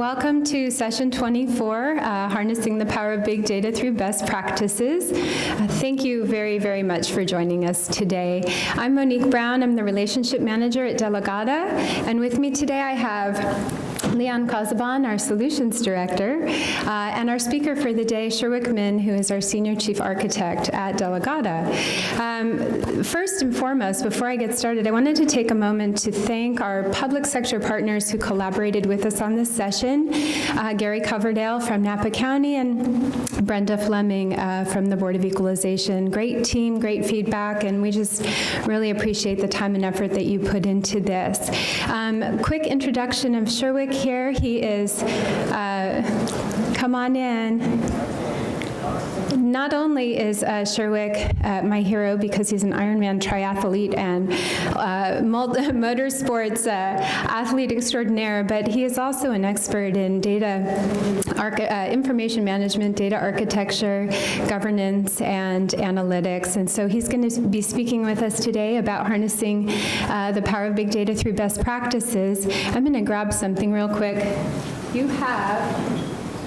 Welcome to session 24, Harnessing the Power of Big Data Through Best Practices. Thank you very, very much for joining us today. I'm Monique Brown. I'm the Relationship Manager at Delegata, and with me today I have Leon Casaban, our Solutions Director, and our speaker for the day, Sherwick, who is our Senior Chief Architect at Delegata. First and foremost, before I get started, I wanted to take a moment to thank our public sector partners who collaborated with us on this session, Gary Coverdale from Napa County and Brenda Fleming from the Board of Equalization. Great team, great feedback, and we just really appreciate the time and effort that you put into this. Quick introduction of Sherwick here. He is, come on in. Not only is Sherwick my hero because he's an Ironman triathlete and motorsports athlete extraordinaire, but he is also an expert in information management, data architecture, governance, and analytics. And so he's going to be speaking with us today about harnessing the power of big data through best practices. I'm going to grab something real quick. You have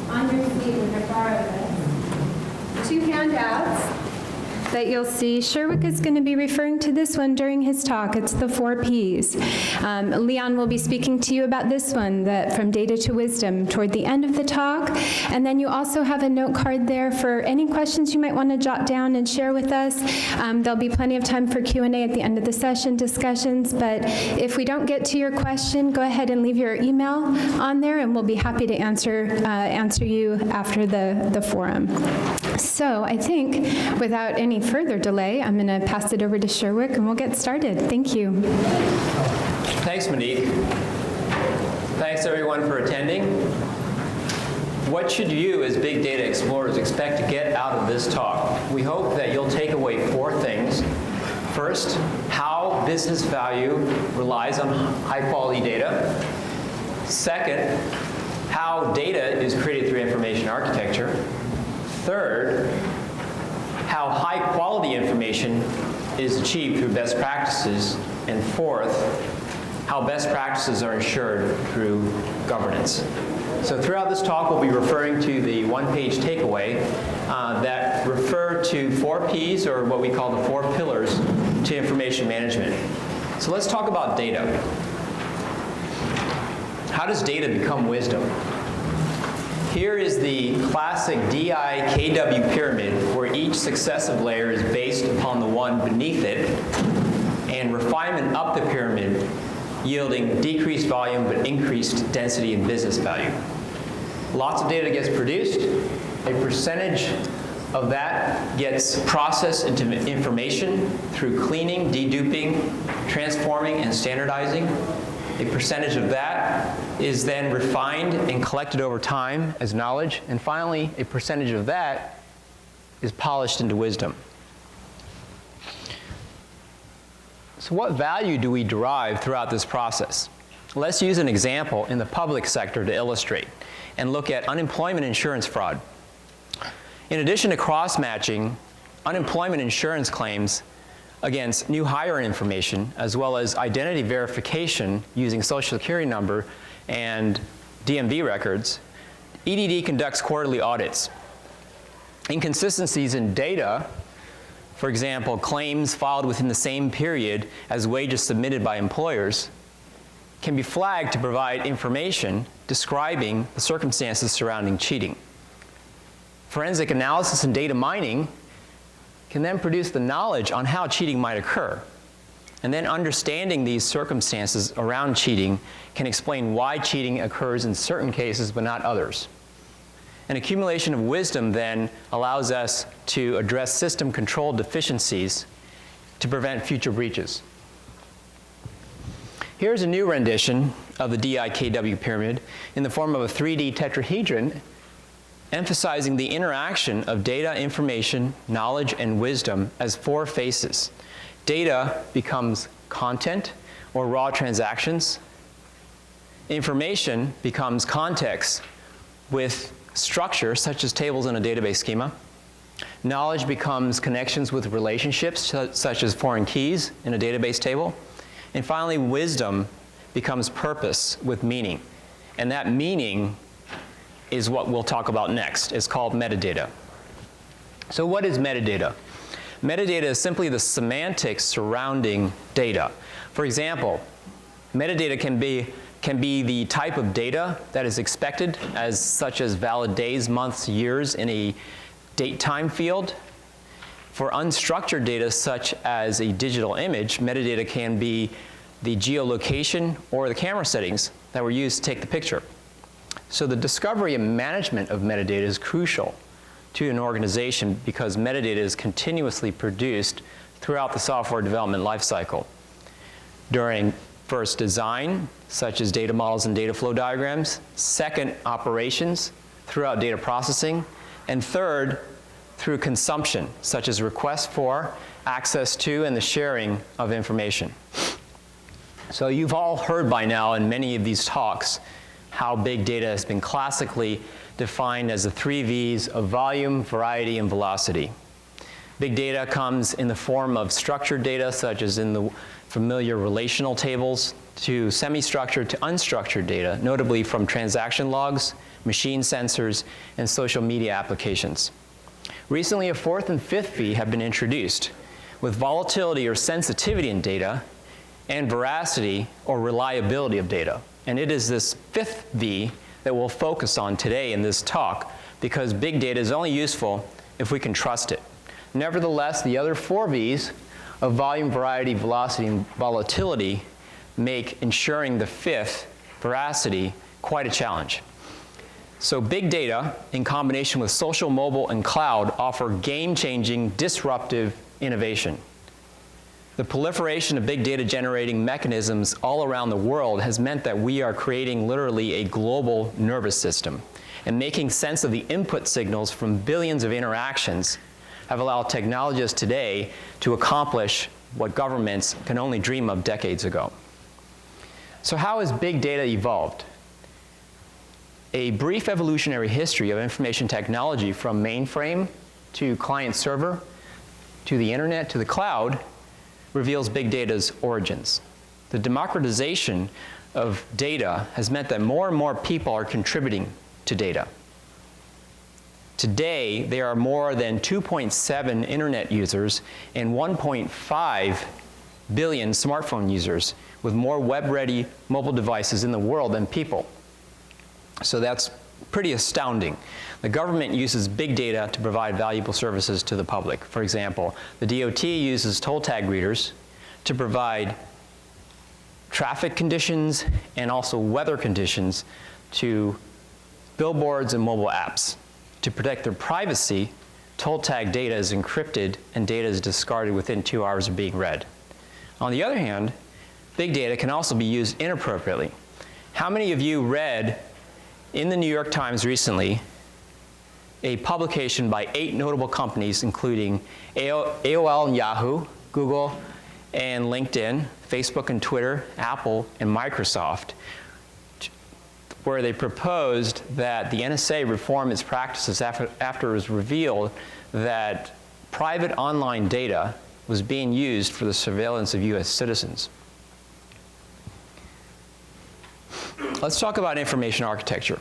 on your seat, when I borrow this, two handouts that you'll see. Sherwick is going to be referring to this one during his talk. It's the 4 Ps. Leon will be speaking to you about this one, from data to wisdom, toward the end of the talk. And then you also have a note card there for any questions you might want to jot down and share with us. There'll be plenty of time for Q&A at the end of the session, discussions, but if we don't get to your question, go ahead and leave your email on there, and we'll be happy to answer you after the forum. So I think without any further delay, I'm going to pass it over to Sherwick and we'll get started. Thank you. Thanks, Monique. Thanks everyone for attending. What should you as big data explorers expect to get out of this talk? We hope that you'll take away 4 things. First, how business value relies on high quality data. Second, how data is created through information architecture. Third, how high-quality information is achieved through best practices. And fourth, how best practices are ensured through governance. So throughout this talk, we'll be referring to the one-page takeaway that refer to 4 Ps, or what we call the 4 pillars, to information management. So let's talk about data. How does data become wisdom? Here is the classic DIKW pyramid, where each successive layer is based upon the one beneath it, and refinement up the pyramid, yielding decreased volume but increased density and business value. Lots of data gets produced. A percentage of that gets processed into information through cleaning, deduping, transforming, and standardizing. A percentage of that is then refined and collected over time as knowledge. And finally, a percentage of that is polished into wisdom. So what value do we derive throughout this process? Let's use an example in the public sector to illustrate and look at unemployment insurance fraud. In addition to cross-matching unemployment insurance claims against new hire information, as well as identity verification using Social Security number and DMV records, EDD conducts quarterly audits. Inconsistencies in data, for example, claims filed within the same period as wages submitted by employers, can be flagged to provide information describing the circumstances surrounding cheating. Forensic analysis and data mining can then produce the knowledge on how cheating might occur. And then understanding these circumstances around cheating can explain why cheating occurs in certain cases but not others. An accumulation of wisdom then allows us to address system control deficiencies to prevent future breaches. Here's a new rendition of the DIKW pyramid in the form of a 3D tetrahedron, emphasizing the interaction of data, information, knowledge, and wisdom as 4 faces. Data becomes content or raw transactions. Information becomes context with structure, such as tables in a database schema. Knowledge becomes connections with relationships, such as foreign keys in a database table. And finally, wisdom becomes purpose with meaning. And that meaning is what we'll talk about next. It's called metadata. So what is metadata? Metadata is simply the semantics surrounding data. For example, metadata can be the type of data that is expected, such as valid days, months, years in a date time field. For unstructured data, such as a digital image, metadata can be the geolocation or the camera settings that were used to take the picture. So the discovery and management of metadata is crucial to an organization because metadata is continuously produced throughout the software development lifecycle. During first design, such as data models and data flow diagrams. Second, operations throughout data processing. And third, through consumption, such as requests for, access to, and the sharing of information. So you've all heard by now in many of these talks how big data has been classically defined as the 3 V's of volume, variety, and velocity. Big data comes in the form of structured data, such as in the familiar relational tables, to semi-structured to unstructured data, notably from transaction logs, machine sensors, and social media applications. Recently, a 4th and 5th V have been introduced, with volatility or sensitivity in data and veracity or reliability of data. And it is this 5th V that we'll focus on today in this talk, because big data is only useful if we can trust it. Nevertheless, the other 4 V's of volume, variety, velocity, and volatility make ensuring the 5th, veracity, quite a challenge. So big data, in combination with social, mobile, and cloud, offer game-changing, disruptive innovation. The proliferation of big data generating mechanisms all around the world has meant that we are creating literally a global nervous system, and making sense of the input signals from billions of interactions have allowed technologists today to accomplish what governments can only dream of decades ago. So how has big data evolved? A brief evolutionary history of information technology from mainframe to client server to the internet to the cloud reveals big data's origins. The democratization of data has meant that more and more people are contributing to data. Today, there are more than 2.7 internet users and 1.5 billion smartphone users, with more web-ready mobile devices in the world than people. So that's pretty astounding. The government uses big data to provide valuable services to the public. For example, the DOT uses toll tag readers to provide traffic conditions and also weather conditions to billboards and mobile apps. To protect their privacy, toll tag data is encrypted and data is discarded within 2 hours of being read. On the other hand, big data can also be used inappropriately. How many of you read in the New York Times recently a publication by 8 notable companies, including AOL and Yahoo, Google and LinkedIn, Facebook and Twitter, Apple and Microsoft, where they proposed that the NSA reform its practices after it was revealed that private online data was being used for the surveillance of US citizens. Let's talk about information architecture.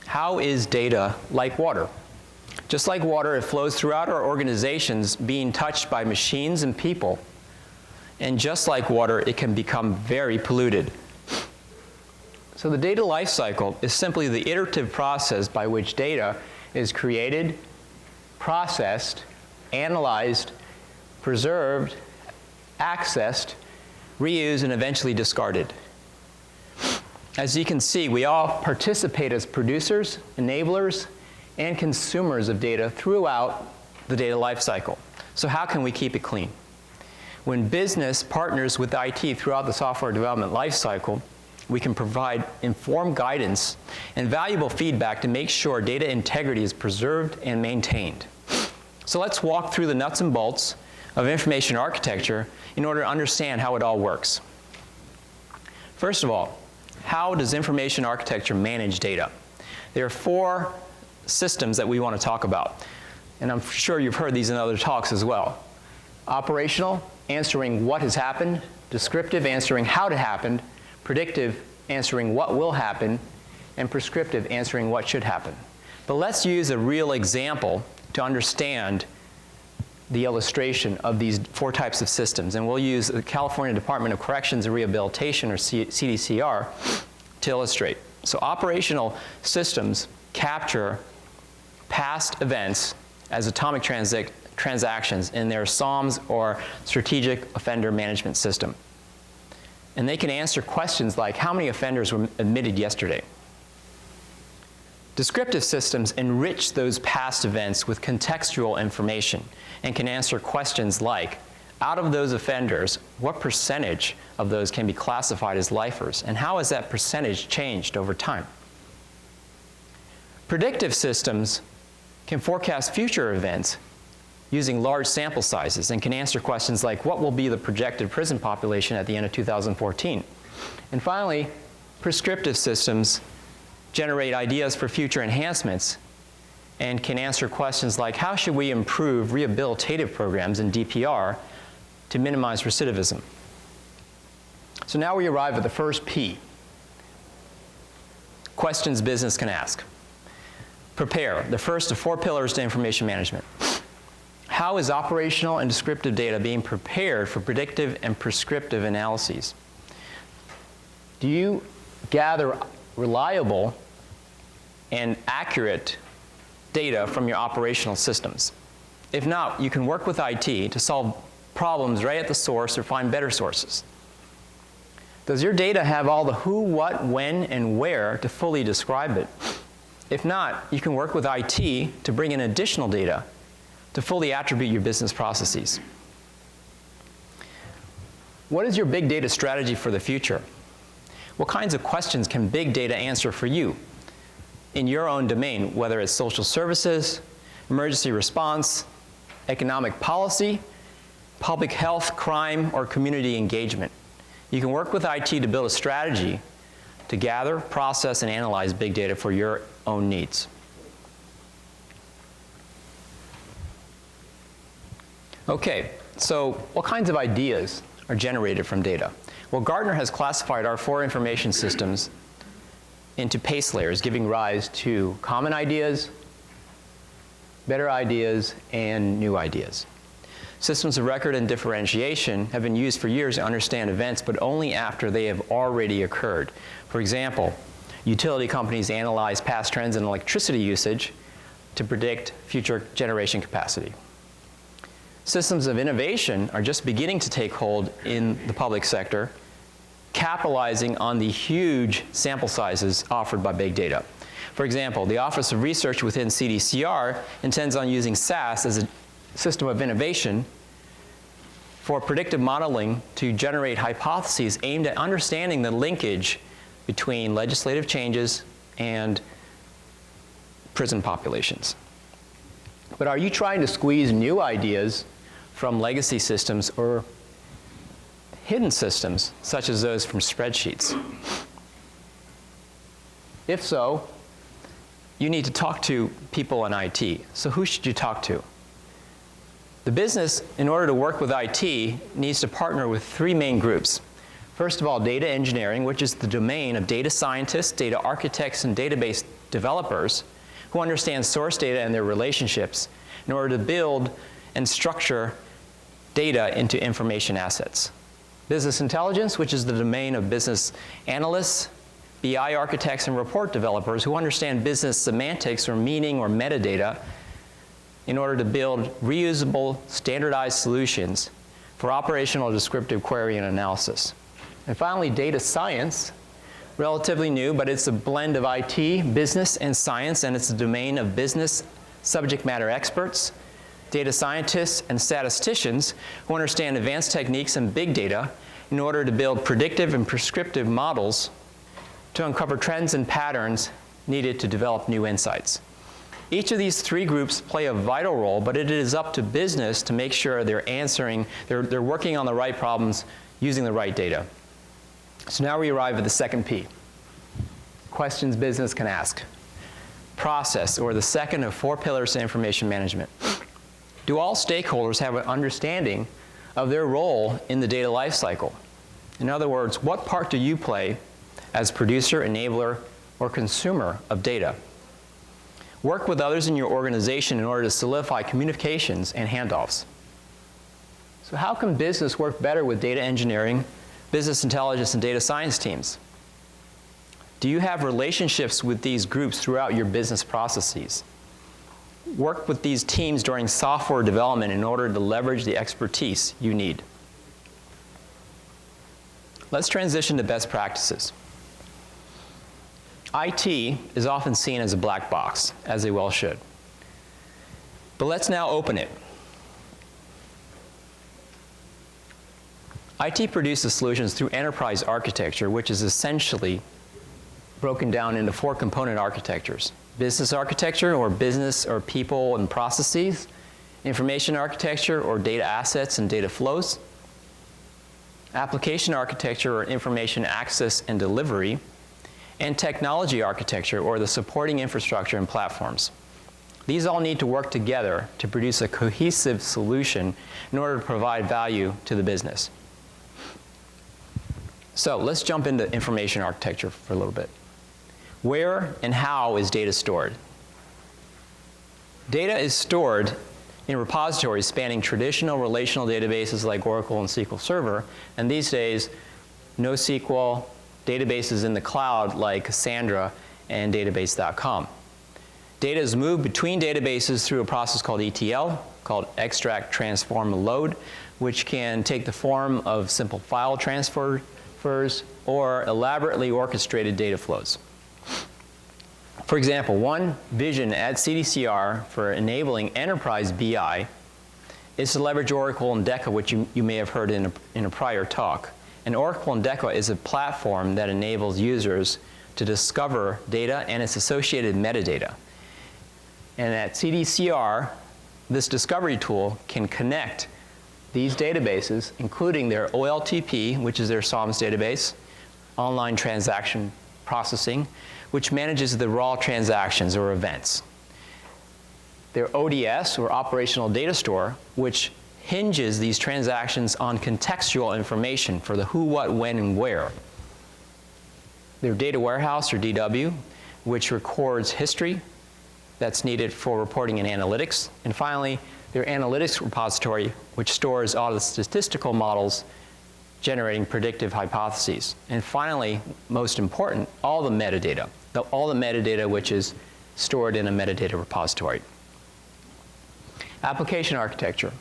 How is data like water? Just like water, it flows throughout our organizations, being touched by machines and people. And just like water, it can become very polluted. So the data lifecycle is simply the iterative process by which data is created, processed, analyzed, preserved, accessed, reused, and eventually discarded. As you can see, we all participate as producers, enablers, and consumers of data throughout the data lifecycle. So how can we keep it clean? When business partners with IT throughout the software development lifecycle, we can provide informed guidance and valuable feedback to make sure data integrity is preserved and maintained. So let's walk through the nuts and bolts of information architecture in order to understand how it all works. First of all, how does information architecture manage data? There are 4 systems that we want to talk about, and I'm sure you've heard these in other talks as well. Operational, answering what has happened. Descriptive, answering how it happened. Predictive, answering what will happen. and prescriptive, answering what should happen. But let's use a real example to understand the illustration of these 4 types of systems. And we'll use the California Department of Corrections and Rehabilitation, or CDCR, to illustrate. So operational systems capture past events as atomic transactions in their SOMS, or Strategic Offender Management System. And they can answer questions like, how many offenders were admitted yesterday? Descriptive systems enrich those past events with contextual information and can answer questions like, out of those offenders, what percentage of those can be classified as lifers, and how has that percentage changed over time? Predictive systems can forecast future events using large sample sizes and can answer questions like, what will be the projected prison population at the end of 2014? And finally, prescriptive systems generate ideas for future enhancements and can answer questions like, how should we improve rehabilitative programs in DPR to minimize recidivism? So now we arrive at the first P, questions business can ask. Prepare, the first of 4 pillars to information management. How is operational and descriptive data being prepared for predictive and prescriptive analyses? Do you gather reliable and accurate data from your operational systems? If not, you can work with IT to solve problems right at the source or find better sources. Does your data have all the who, what, when, and where to fully describe it? If not, you can work with IT to bring in additional data to fully attribute your business processes. What is your big data strategy for the future? What kinds of questions can big data answer for you in your own domain, whether it's social services, emergency response, economic policy, public health, crime, or community engagement? You can work with IT to build a strategy to gather, process, and analyze big data for your own needs. Okay, so what kinds of ideas are generated from data? Well, Gartner has classified our 4 information systems into PACE layers, giving rise to common ideas, better ideas, and new ideas. Systems of record and differentiation have been used for years to understand events, but only after they have already occurred. For example, utility companies analyze past trends in electricity usage to predict future generation capacity. Systems of innovation are just beginning to take hold in the public sector, capitalizing on the huge sample sizes offered by big data. For example, the Office of Research within CDCR intends on using SAS as a system of innovation for predictive modeling to generate hypotheses aimed at understanding the linkage between legislative changes and prison populations. But are you trying to squeeze new ideas from legacy systems or hidden systems, such as those from spreadsheets? If so, you need to talk to people in IT. So who should you talk to? The business, in order to work with IT, needs to partner with 3 main groups. First of all, data engineering, which is the domain of data scientists, data architects, and database developers who understand source data and their relationships in order to build and structure data into information assets. Business intelligence, which is the domain of business analysts, BI architects, and report developers who understand business semantics or meaning or metadata in order to build reusable, standardized solutions for operational descriptive query and analysis. And finally, data science, relatively new, but it's a blend of IT, business, and science, and it's the domain of business subject matter experts, data scientists, and statisticians who understand advanced techniques and big data in order to build predictive and prescriptive models to uncover trends and patterns needed to develop new insights. Each of these 3 groups play a vital role, but it is up to business to make sure they're working on the right problems using the right data. So now we arrive at the second P, questions business can ask. Process, or the second of 4 pillars to information management. Do all stakeholders have an understanding of their role in the data lifecycle? In other words, what part do you play as producer, enabler, or consumer of data. Work with others in your organization in order to solidify communications and handoffs. So how can business work better with data engineering, business intelligence, and data science teams? Do you have relationships with these groups throughout your business processes? Work with these teams during software development in order to leverage the expertise you need. Let's transition to best practices. IT is often seen as a black box, as they well should. But let's now open it. IT produces solutions through enterprise architecture, which is essentially broken down into 4 component architectures: business architecture, or business or people and processes; information architecture, or data assets and data flows; application architecture, or information access and delivery; and technology architecture, or the supporting infrastructure and platforms. These all need to work together to produce a cohesive solution in order to provide value to the business. So let's jump into information architecture for a little bit. Where and how is data stored? Data is stored in repositories spanning traditional relational databases like Oracle and SQL Server, and these days, NoSQL, databases in the cloud like Cassandra and database.com. Data is moved between databases through a process called ETL, called extract, transform, and load, which can take the form of simple file transfers or elaborately orchestrated data flows. For example, one vision at CDCR for enabling enterprise BI is to leverage Oracle and DECA, which you may have heard in a prior talk. And Oracle and DECA is a platform that enables users to discover data and its associated metadata. And at CDCR, this discovery tool can connect these databases, including their OLTP, which is their SOMS database, online transaction processing, which manages the raw transactions or events; their ODS, or operational data store, which hinges these transactions on contextual information for the who, what, when, and where; their data warehouse, or DW, which records history that's needed for reporting and analytics; and finally, their analytics repository, which stores all the statistical models generating predictive hypotheses; and finally, most important, all the metadata, which is stored in a metadata repository. Application architecture.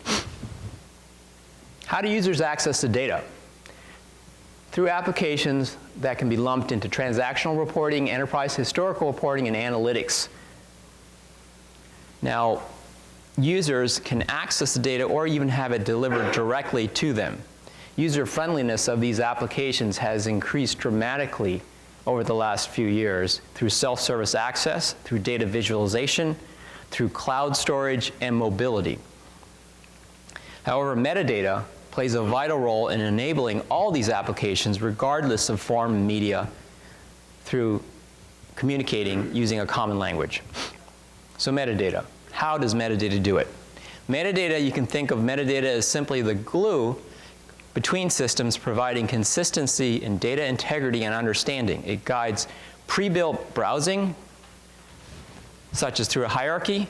How do users access the data? Through applications that can be lumped into transactional reporting, enterprise historical reporting, and analytics. Now, users can access the data or even have it delivered directly to them. User friendliness of these applications has increased dramatically over the last few years through self-service access, through data visualization, through cloud storage, and mobility. However, metadata plays a vital role in enabling all these applications, regardless of form and media, through communicating using a common language. So metadata. How does metadata do it? Metadata, you can think of metadata as simply the glue between systems, providing consistency in data integrity and understanding. It guides pre-built browsing, such as through a hierarchy,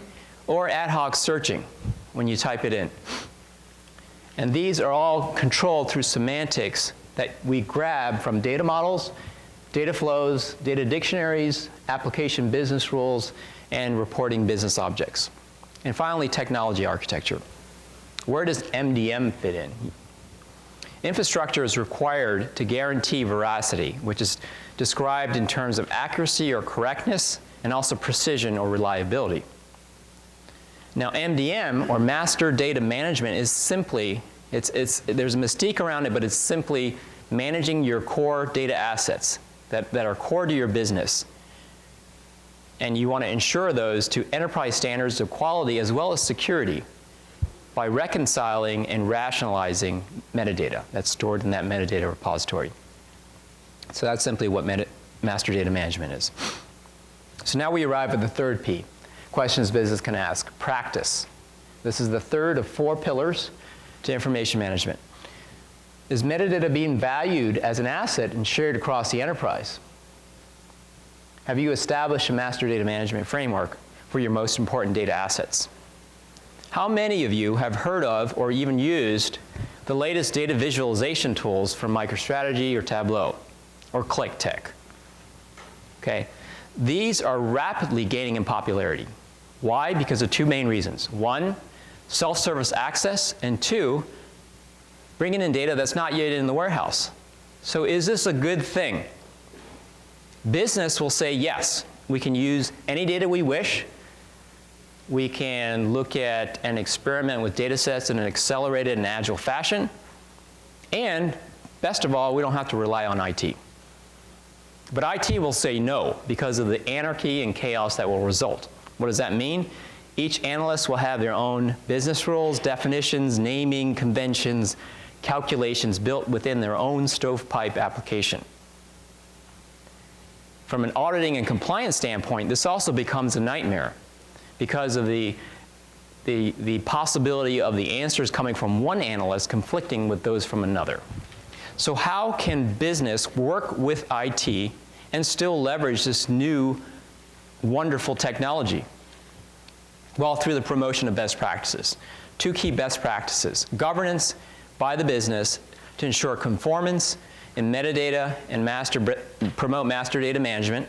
or ad hoc searching when you type it in. And these are all controlled through semantics that we grab from data models, data flows, data dictionaries, application business rules, and reporting business objects. And finally, technology architecture. Where does MDM fit in? Infrastructure is required to guarantee veracity, which is described in terms of accuracy or correctness, and also precision or reliability. Now, MDM, or master data management, is simply, there's a mystique around it, but it's simply managing your core data assets that are core to your business. And you want to ensure those to enterprise standards of quality as well as security by reconciling and rationalizing metadata that's stored in that metadata repository. So that's simply what master data management is. So now we arrive at the third P. Questions business can ask. Practice. This is the third of 4 pillars to information management. Is metadata being valued as an asset and shared across the enterprise? have you established a master data management framework for your most important data assets? How many of you have heard of or even used the latest data visualization tools from MicroStrategy or Tableau or ClickTech? Okay, these are rapidly gaining in popularity. Why? Because of two main reasons. One, self-service access, and two, bringing in data that's not yet in the warehouse. So is this a good thing? Business will say yes. We can use any data we wish. We can look at and experiment with data sets in an accelerated and agile fashion. And best of all, we don't have to rely on IT. But IT will say no because of the anarchy and chaos that will result. What does that mean? Each analyst will have their own business rules, definitions, naming, conventions, calculations built within their own stovepipe application. From an auditing and compliance standpoint, this also becomes a nightmare because of the possibility of the answers coming from one analyst conflicting with those from another. So how can business work with IT and still leverage this new wonderful technology? Well, through the promotion of best practices. Two key best practices: governance by the business to ensure conformance in metadata and promote master data management.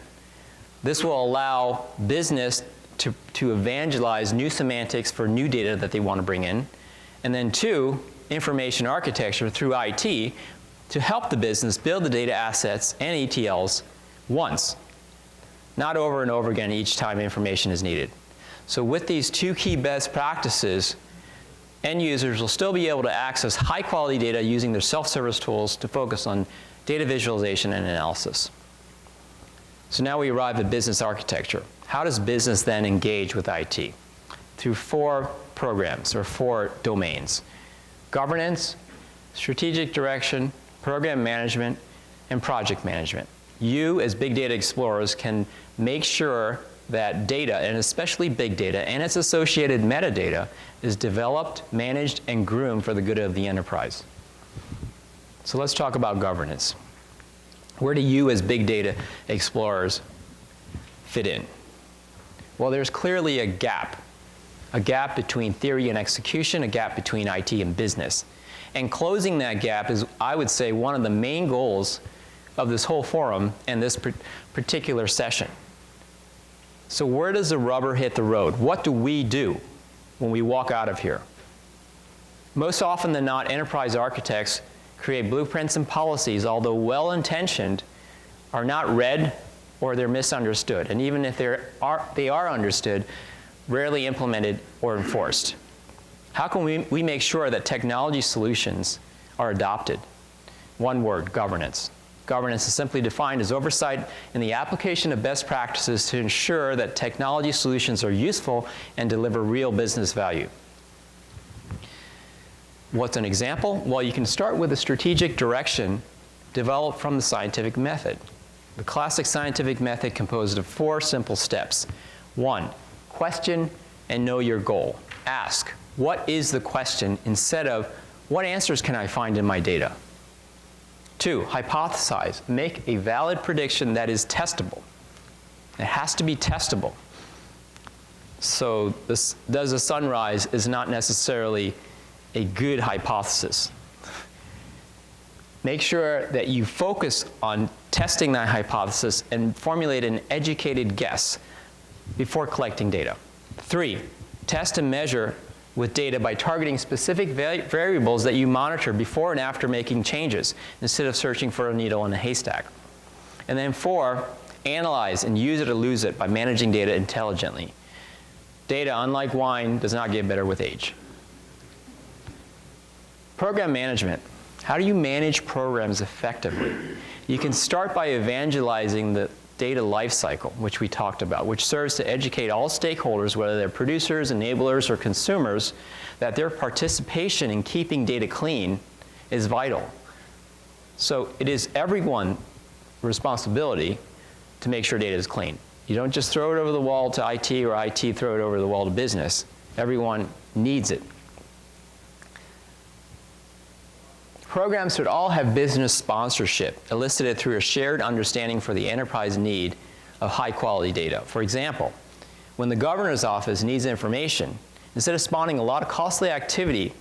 This will allow business to evangelize new semantics for new data that they want to bring in. And then two, information architecture through IT to help the business build the data assets and ETLs once, not over and over again each time information is needed. So with these two key best practices, end users will still be able to access high-quality data using their self-service tools to focus on data visualization and analysis. So now we arrive at business architecture. How does business then engage with IT? Through four programs or four domains: governance, strategic direction, program management, and project management. You, as big data explorers, can make sure that data, and especially big data and its associated metadata, is developed, managed, and groomed for the good of the enterprise. So let's talk about governance. Where do you, as big data explorers, fit in? Well, there's clearly a gap between theory and execution, a gap between IT and business. And closing that gap is, I would say, one of the main goals of this whole forum and this particular session. So where does the rubber hit the road? What do we do when we walk out of here? Most often than not, enterprise architects create blueprints and policies, although well-intentioned, are not read or they're misunderstood. And even if they are understood, rarely implemented or enforced. How can we make sure that technology solutions are adopted? One word: governance. Governance is simply defined as oversight in the application of best practices to ensure that technology solutions are useful and deliver real business value. What's an example? Well, you can start with a strategic direction developed from the scientific method. The classic scientific method composed of 4 simple steps. 1, question and know your goal. Ask, what is the question, instead of what answers can I find in my data? 2, hypothesize. Make a valid prediction that is testable. It has to be testable. So this does the sun rise is not necessarily a good hypothesis. Make sure that you focus on testing that hypothesis and formulate an educated guess before collecting data. 3, test and measure with data by targeting specific variables that you monitor before and after making changes, instead of searching for a needle in a haystack. And then 4, analyze and use it or lose it by managing data intelligently. Data, unlike wine, does not get better with age. Program management. How do you manage programs effectively? You can start by evangelizing the data lifecycle, which we talked about, which serves to educate all stakeholders, whether they're producers, enablers, or consumers, that their participation in keeping data clean is vital. So it is everyone's responsibility to make sure data is clean. You don't just throw it over the wall to IT, or IT throw it over the wall to business. Everyone needs it. Programs should all have business sponsorship, elicited through a shared understanding for the enterprise need of high-quality data. For example, when the governor's office needs information, instead of spawning a lot of costly activity,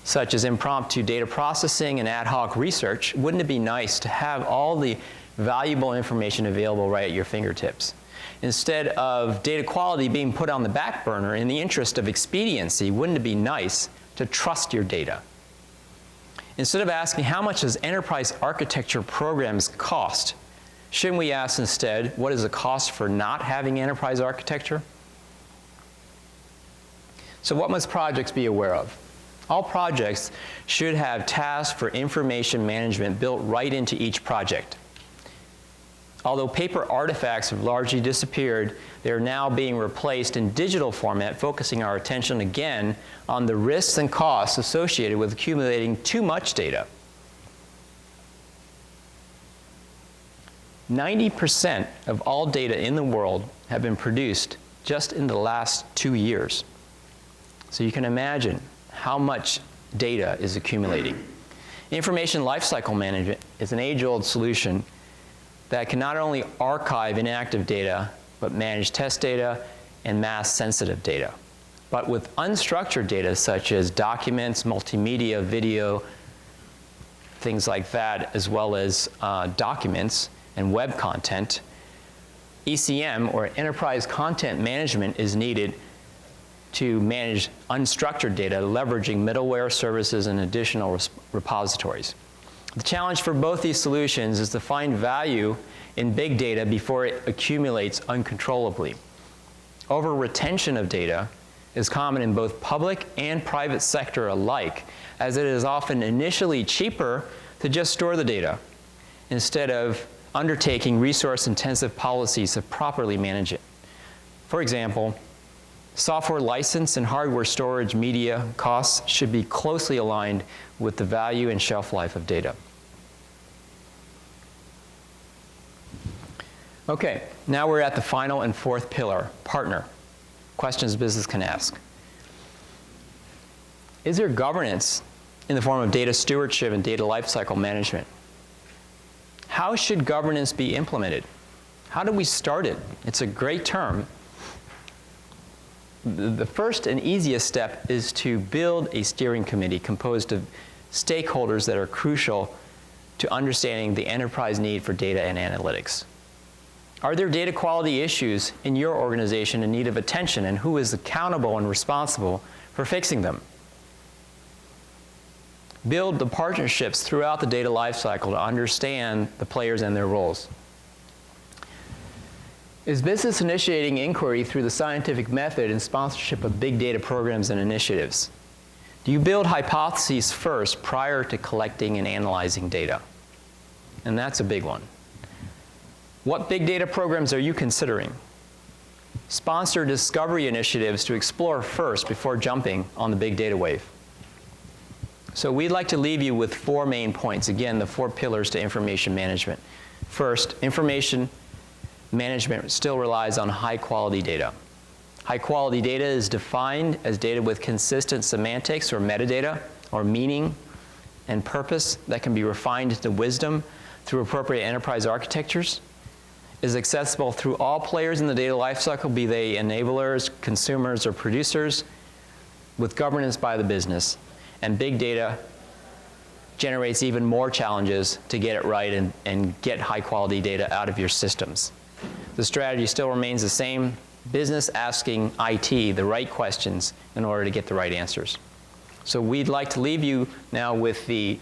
such as impromptu data processing and ad hoc research, wouldn't it be nice to have all the valuable information available right at your fingertips? Instead of data quality being put on the back burner in the interest of expediency, wouldn't it be nice to trust your data? Instead of asking how much does enterprise architecture programs cost, shouldn't we ask instead, what is the cost for not having enterprise architecture? So what must projects be aware of? All projects should have tasks for information management built right into each project. Although paper artifacts have largely disappeared, they are now being replaced in digital format, focusing our attention again on the risks and costs associated with accumulating too much data. 90% of all data in the world have been produced just in the last 2 years. So you can imagine how much data is accumulating. Information lifecycle management is an age-old solution that can not only archive inactive data, but manage test data and mass-sensitive data. But with unstructured data such as documents, multimedia, video, things like that, as well as documents and web content, ECM, or Enterprise Content Management, is needed to manage unstructured data, leveraging middleware services and additional repositories. The challenge for both these solutions is to find value in big data before it accumulates uncontrollably. Over-retention of data is common in both public and private sector alike, as it is often initially cheaper to just store the data instead of undertaking resource-intensive policies to properly manage it. For example, software license and hardware storage media costs should be closely aligned with the value and shelf life of data. Okay, now we're at the final and fourth pillar, partner. Questions business can ask. Is there governance in the form of data stewardship and data lifecycle management? How should governance be implemented? How do we start it? It's a great term. The first and easiest step is to build a steering committee composed of stakeholders that are crucial to understanding the enterprise need for data and analytics. Are there data quality issues in your organization in need of attention, and who is accountable and responsible for fixing them? Build the partnerships throughout the data lifecycle to understand the players and their roles. Is business initiating inquiry through the scientific method and sponsorship of big data programs and initiatives? Do you build hypotheses first prior to collecting and analyzing data? And that's a big one. What big data programs are you considering? Sponsor discovery initiatives to explore first before jumping on the big data wave. So we'd like to leave you with 4 main points. Again, the 4 pillars to information management. First, information management still relies on high-quality data. High-quality data is defined as data with consistent semantics or metadata or meaning and purpose that can be refined into wisdom through appropriate enterprise architectures, is accessible through all players in the data lifecycle, be they enablers, consumers, or producers, with governance by the business. And big data generates even more challenges to get it right and get high-quality data out of your systems. The strategy still remains the same: business asking IT the right questions in order to get the right answers. So we'd like to leave you now with the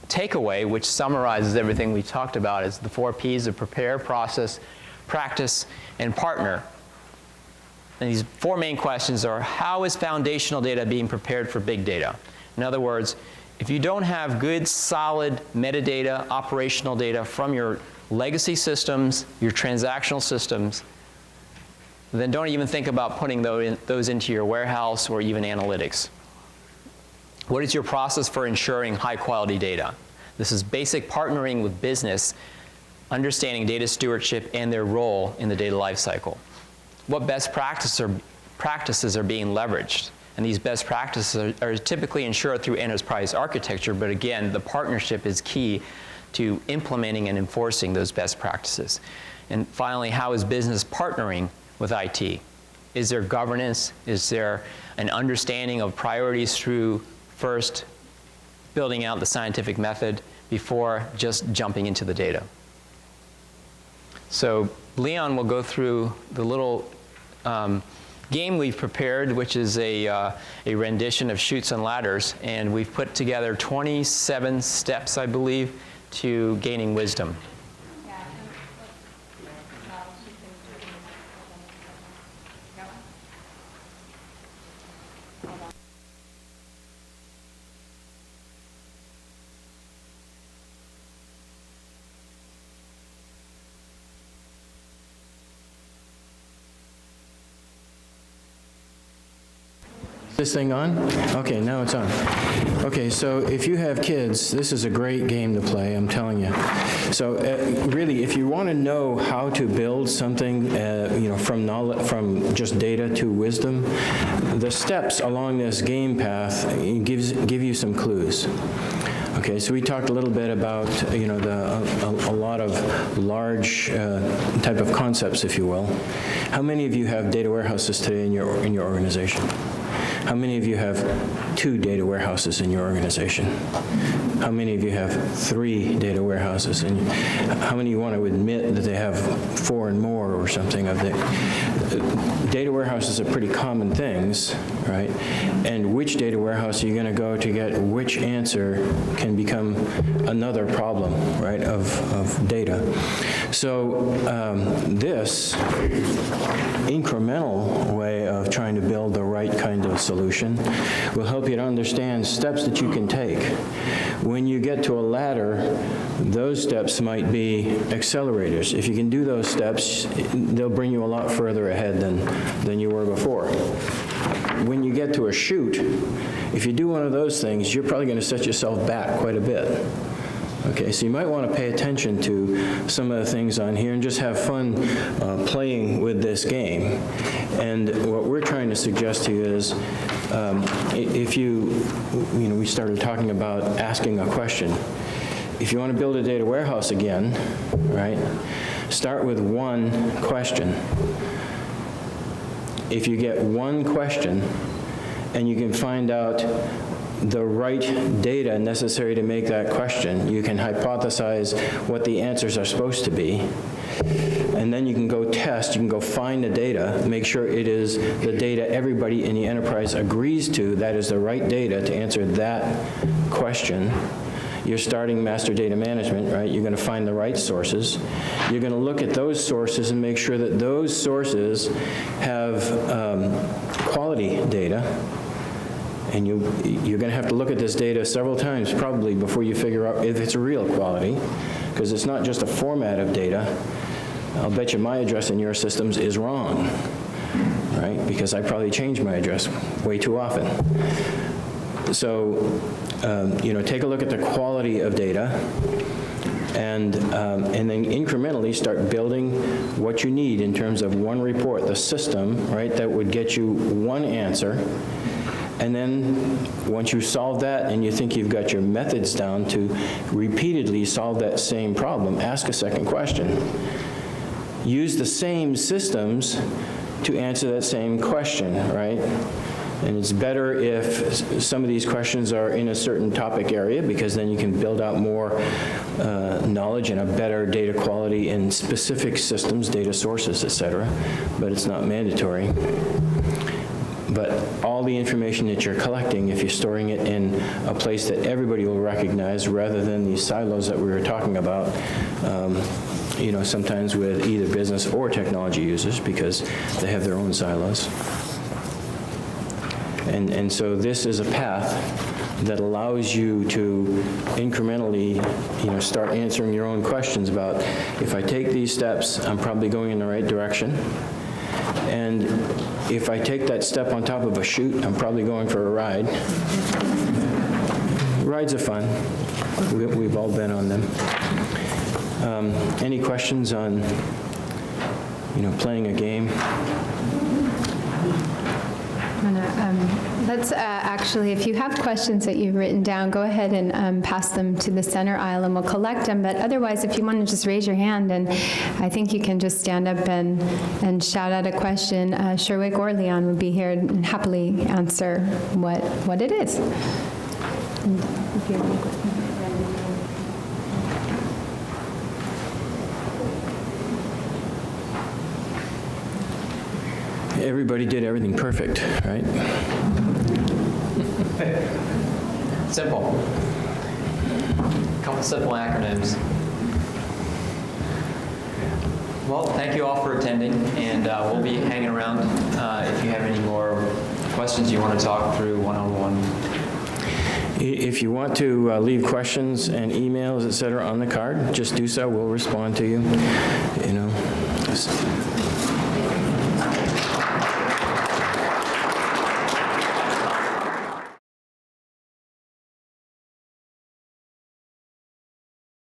takeaway, which summarizes everything we talked about, as the 4 Ps of prepare, process, practice, and partner. And these 4 main questions are: how is foundational data being prepared for big data? In other words, if you don't have good, solid metadata, operational data from your legacy systems, your transactional systems, then don't even think about putting those into your warehouse or even analytics. What is your process for ensuring high-quality data? This is basic partnering with business, understanding data stewardship and their role in the data lifecycle. What best practices are being leveraged? And these best practices are typically ensured through enterprise architecture, but again, the partnership is key to implementing and enforcing those best practices. And finally, how is business partnering with IT? Is there governance? Is there an understanding of priorities through first building out the scientific method before just jumping into the data? So Leon will go through the little game we've prepared, which is a rendition of Chutes and Ladders, and we've put together 27 steps, I believe, to gaining wisdom. This thing on? Okay, now it's on. Okay, so if you have kids, this is a great game to play, I'm telling you. So really, if you want to know how to build something, from just data to wisdom, the steps along this game path give you some clues. Okay, so we talked a little bit about, a lot of large type of concepts, if you will. How many of you have data warehouses today in your organization? How many of you have 2 data warehouses in your organization? How many of you have 3 data warehouses? And how many of you want to admit that they have 4 and more or something of the data warehouses are pretty common things, right? And which data warehouse are you going to go to get which answer can become another problem, right, of data. So this incremental way of trying to build the right kind of solution will help you to understand steps that you can take. When you get to a ladder, those steps might be accelerators. If you can do those steps, they'll bring you a lot further ahead than you were before. When you get to a chute, if you do one of those things, you're probably going to set yourself back quite a bit. Okay, so you might want to pay attention to some of the things on here and just have fun playing with this game. And what we're trying to suggest to you is, if we started talking about asking a question. If you want to build a data warehouse again, right, start with one question. If you get one question and you can find out the right data necessary to make that question, you can hypothesize what the answers are supposed to be, and then you can go test, you can go find the data, make sure it is the data everybody in the enterprise agrees to, that is the right data to answer that question. You're starting master data management, right? You're going to find the right sources. You're going to look at those sources and make sure that those sources have quality data. And you're going to have to look at this data several times probably before you figure out if it's real quality, because it's not just a format of data. I'll bet you my address in your systems is wrong, right? Because I probably change my address way too often. So, take a look at the quality of data, and then incrementally start building what you need in terms of one report, the system, right, that would get you one answer. And then once you solve that and you think you've got your methods down to repeatedly solve that same problem, ask a second question. Use the same systems to answer that same question, right? And it's better if some of these questions are in a certain topic area, because then you can build out more knowledge and a better data quality in specific systems, data sources, etc. But it's not mandatory. But all the information that you're collecting, if you're storing it in a place that everybody will recognize rather than these silos that we were talking about, sometimes with either business or technology users, because they have their own silos. And so this is a path that allows you to incrementally, start answering your own questions about, if I take these steps, I'm probably going in the right direction. And if I take that step on top of a chute, I'm probably going for a ride. Rides are fun. We've all been on them. Any questions on, playing a game? Let's actually, if you have questions that you've written down, go ahead and pass them to the center aisle and we'll collect them. But otherwise, if you want to just raise your hand, and I think you can just stand up and shout out a question. Sherwick or Leon would be here and happily answer what it is. Everybody did everything perfect, right? Simple. Couple simple acronyms. Well, thank you all for attending, and we'll be hanging around if you have any more questions you want to talk through one-on-one. If you want to leave questions and emails, et cetera, on the card, just do so. We'll respond to you. You know.